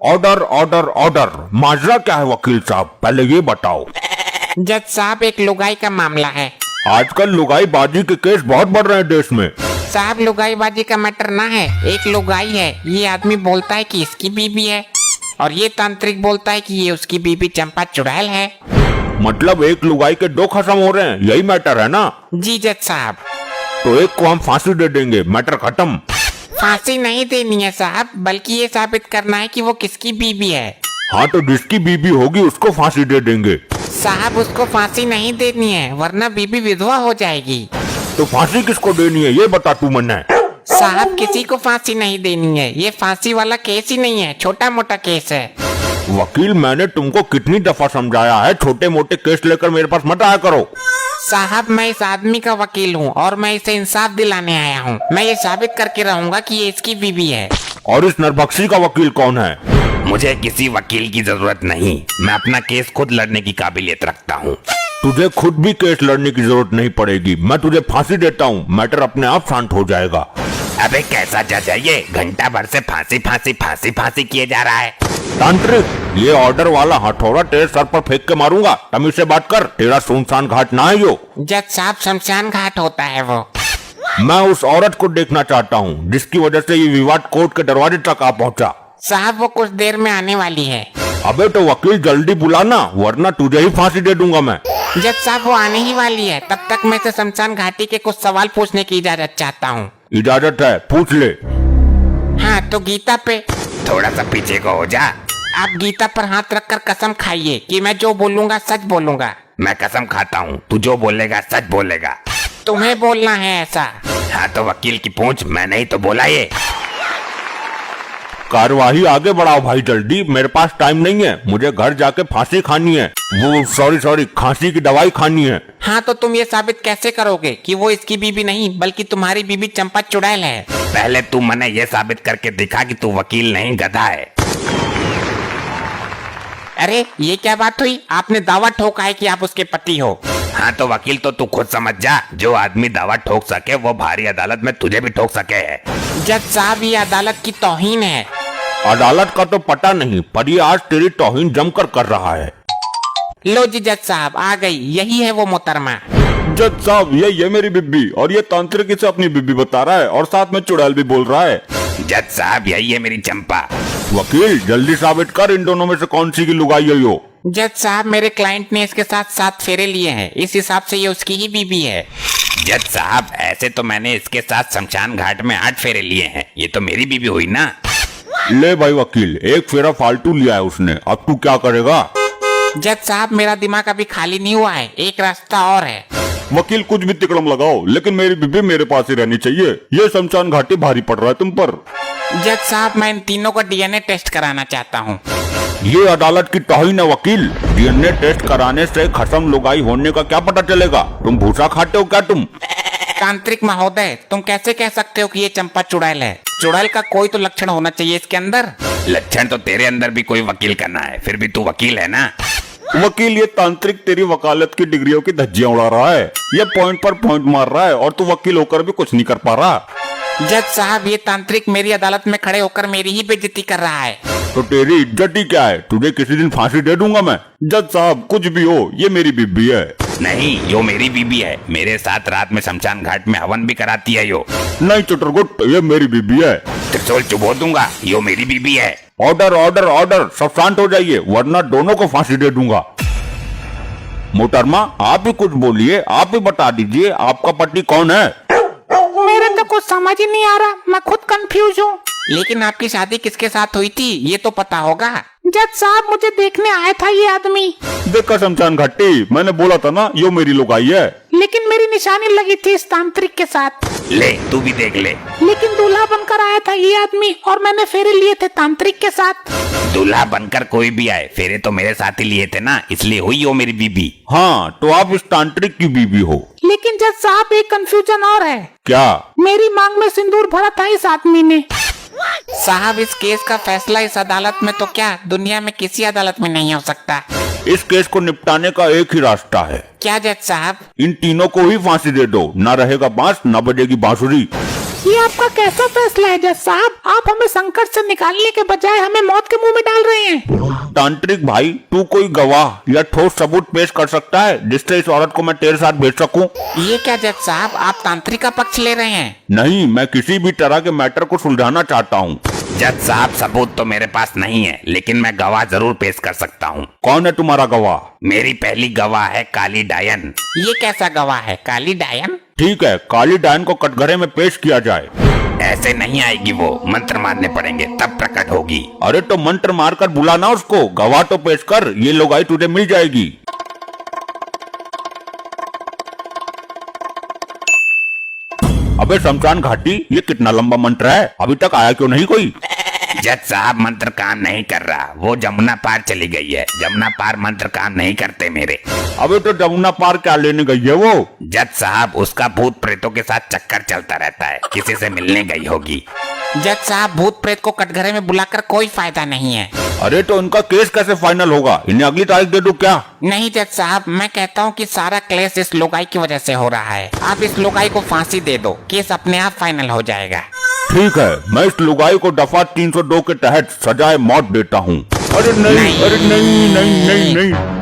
Order order order. माजरा क्या है वकील साहब, पहले ये बताओ। जज साहब, एक लुगाई का मामला है। आजकल लुगाई बाजी के केस बहुत बढ़ रहे हैं देश में। साहब, लुगाई बाजी का मैटर ना है। एक लुगाई है, ये आदमी बोलता है कि इसकी बीबी है और ये तांत्रिक बोलता है कि ये उसकी बीबी चंपा चुड़ैल है। मतलब एक लुगाई के दो खत्म हो रहे हैं, यही मैटर है ना? जी जज साहब। तो एक को हम फांसी दे देंगे, मैटर खत्म। फांसी नहीं देनी है साहब, बल्कि ये साबित करना है कि वो किसकी बीबी है। हाँ, तो जिसकी बीबी होगी उसको फांसी दे देंगे। साहब, उसको फांसी नहीं देनी है, वरना बीबी विधवा हो जाएगी। तो फांसी किसको देनी है ये बता तू मन्ना। साहब, किसी को फांसी नहीं देनी है। ये फांसी वाला केस ही नहीं है, छोटा मोटा केस है। वकील, मैंने तुमको कितनी दफा समझाया है, छोटे मोटे केस लेकर मेरे पास मत आया करो। साहब, मैं इस आदमी का वकील हूँ और मैं इसे इंसाफ दिलाने आया हूँ। मैं ये साबित करके रहूंगा कि ये इसकी बीवी है। और इस नरभक्षी का वकील कौन है? मुझे किसी वकील की जरूरत नहीं, मैं अपना केस खुद लड़ने की काबिलियत रखता हूँ। तुझे खुद भी केस लड़ने की जरूरत नहीं पड़ेगी, मैं तुझे फांसी देता हूँ, मैटर अपने आप शांत हो जाएगा। अबे कैसा जज है ये, घंटा भर से फांसी फांसी फांसी फांसी किए जा रहा है। तांत्रिक, ये ऑर्डर वाला हथौड़ा तेरे सर पर फेंक के मारूंगा, तमीज से बात कर, तेरा सुनसान घाट ना है यो। जज साहब, शमशान घाट होता है वो। मैं उस औरत को देखना चाहता हूँ जिसकी वजह से ये विवाद कोर्ट के दरवाजे तक आ पहुँचा। साहब, वो कुछ देर में आने वाली है। अबे तो वकील जल्दी बुलाना, वरना तुझे ही फांसी दे दूंगा मैं। जज साहब, वो आने ही वाली है, तब तक मैं से शमशान घाटी के कुछ सवाल पूछने की इजाजत चाहता हूँ। इजाजत है, पूछ ले। हाँ, तो गीता पे। थोड़ा सा पीछे को हो जा। आप गीता पर हाथ रखकर कसम खाइए कि मैं जो बोलूंगा सच बोलूंगा। मैं कसम खाता हूँ, तू जो बोलेगा सच बोलेगा। तुम्हें बोलना है ऐसा। हाँ तो वकील की पूंछ, मैंने ही तो बोला ये। कार्यवाही आगे बढ़ाओ भाई जल्दी, मेरे पास टाइम नहीं है, मुझे घर जाके फांसी खानी है। वो सॉरी खांसी की दवाई खानी है। हाँ, तो तुम ये साबित कैसे करोगे कि वो इसकी बीबी नहीं बल्कि तुम्हारी बीबी चंपा चुड़ैल है? पहले तू मैंने ये साबित करके दिखा कि तू वकील नहीं गधा है। अरे, ये क्या बात हुई? आपने दावा ठोका है कि आप उसके पति हो। हाँ तो वकील तो तू खुद समझ जा, जो आदमी दावा ठोक सके वो भारी अदालत में तुझे भी ठोक सके है। जज साहब, ये अदालत की तौहीन है। अदालत का तो पता नहीं, पर ये आज तेरी तौहीन जमकर कर रहा है। लो जी जज साहब, आ गई, यही है वो मोहतरमा। जज साहब, ये मेरी बिब्बी, और ये तांत्रिक इसे अपनी बिब्बी बता रहा है और साथ में चुड़ैल भी बोल रहा है। जज साहब, यही है मेरी चंपा। वकील, जल्दी साबित कर इन दोनों में से कौन सी की लुगाई है यो। जज साहब, मेरे क्लाइंट ने इसके साथ 7 फेरे लिए हैं, इस हिसाब से ये उसकी ही बीबी है। जज साहब, ऐसे तो मैंने इसके साथ शमशान घाट में 8 फेरे लिए हैं, ये तो मेरी बीबी हुई ना। ले भाई वकील, एक फेरा फालतू लिया है उसने, अब तू क्या करेगा? जज साहब, मेरा दिमाग अभी खाली नहीं हुआ है, एक रास्ता और है। वकील, कुछ भी तिकड़म लगाओ, लेकिन मेरी बीबी मेरे पास ही रहनी चाहिए। ये शमशान घाटी भारी पड़ रहा है तुम पर। जज साहब, मैं इन तीनों का डीएनए टेस्ट कराना चाहता हूँ। ये अदालत की तौहीन है वकील, डीएनए टेस्ट कराने से खत्म लुगाई होने का क्या पता चलेगा? तुम भूसा खाते हो क्या तुम? तांत्रिक महोदय, तुम कैसे कह सकते हो कि ये चंपा चुड़ैल है? चुड़ैल का कोई तो लक्षण होना चाहिए इसके अंदर। लक्षण तो तेरे अंदर भी कोई वकील करना है, फिर भी तू वकील है ना। वकील, ये तांत्रिक तेरी वकालत की डिग्रियों की धज्जियां उड़ा रहा है, ये पॉइंट पर पॉइंट मार रहा है और तू वकील होकर भी कुछ नहीं कर पा रहा। जज साहब, ये तांत्रिक मेरी अदालत में खड़े होकर मेरी ही बेइज्जती कर रहा है। तो तेरी इज्जत ही क्या है? तुझे किसी दिन फांसी दे दूंगा मैं। जज साहब, कुछ भी हो, ये मेरी बीबी है। नहीं, यो मेरी बीबी है, मेरे साथ रात में शमशान घाट में हवन भी कराती है यो। नहीं चुटरगुट, ये मेरी बीबी है। त्रिशूल चुबो दूंगा, यो मेरी बीबी है। ऑर्डर ऑर्डर ऑर्डर, सब शांत हो जाइए, वरना दोनों को फांसी दे दूंगा। मोहतरमा, आप ही कुछ बोलिए, आप ही बता दीजिए आपका पति कौन है? मेरे तो कुछ समझ ही नहीं आ रहा, मैं खुद कंफ्यूज हूँ। लेकिन आपकी शादी किसके साथ हुई थी ये तो पता होगा। जज साहब, मुझे देखने आया था ये आदमी। देखा शमशान घाटी, मैंने बोला था ना, यो मेरी लुगाई है। लेकिन मेरी निशानी लगी थी इस तांत्रिक के साथ। ले, तू भी देख ले। लेकिन दूल्हा बनकर आया था ये आदमी और मैंने फेरे लिए थे तांत्रिक के साथ। दूल्हा बनकर कोई भी आए, फेरे तो मेरे साथ ही लिए थे ना, इसलिए हुई हो मेरी बीबी। हाँ, तो आप इस तांत्रिक की बीबी हो। लेकिन जज साहब, एक कंफ्यूजन और है। क्या? मेरी मांग में सिंदूर भरा था इस आदमी ने। साहब, इस केस का फैसला इस अदालत में तो क्या दुनिया में किसी अदालत में नहीं हो सकता। इस केस को निपटाने का एक ही रास्ता है। क्या जज साहब? इन तीनों को ही फांसी दे दो, ना रहेगा बांस ना बजेगी बांसुरी। ये आपका कैसा फैसला है जज साहब? आप हमें संकट से निकालने के बजाय हमें मौत के मुंह में डाल रहे हैं। तांत्रिक भाई, तू कोई गवाह या ठोस सबूत पेश कर सकता है जिससे इस औरत को मैं तेरे साथ भेज सकूं? ये क्या जज साहब, आप तांत्रिक का पक्ष ले रहे हैं? नहीं, मैं किसी भी तरह के मैटर को सुलझाना चाहता हूँ। जज साहब, सबूत तो मेरे पास नहीं है, लेकिन मैं गवाह जरूर पेश कर सकता हूँ। कौन है तुम्हारा गवाह? मेरी पहली गवाह है काली डायन। ये कैसा गवाह है, काली डायन? ठीक है, काली डायन को कटघरे में पेश किया जाए। ऐसे नहीं आएगी वो, मंत्र मारने पड़ेंगे तब प्रकट होगी। अरे तो मंत्र मारकर बुलाना उसको, गवाह तो पेश कर, ये लोगाई तुझे मिल जाएगी। अबे शमशान घाटी, ये कितना लंबा मंत्र है, अभी तक आया क्यों नहीं कोई? जज साहब, मंत्र काम नहीं कर रहा, वो जमुना पार चली गई है। जमुना पार मंत्र काम नहीं करते मेरे। अबे तो जमुना पार क्या लेने गई है वो? जज साहब, उसका भूत प्रेतों के साथ चक्कर चलता रहता है, किसी से मिलने गई होगी। जज साहब, भूत प्रेत को कटघरे में बुलाकर कोई फायदा नहीं है। अरे तो उनका केस कैसे फाइनल होगा? इन्हें अगली तारीख दे दूं क्या? नहीं जज साहब, मैं कहता हूँ कि सारा क्लेश इस लोगाई की वजह से हो रहा है। आप इस लोगाई को फांसी दे दो, केस अपने आप फाइनल हो जाएगा। ठीक है, मैं इस लुगाई को दफा 302 के तहत सजाए मौत देता हूँ। अरे नहीं, अरे नहीं नहीं नहीं नहीं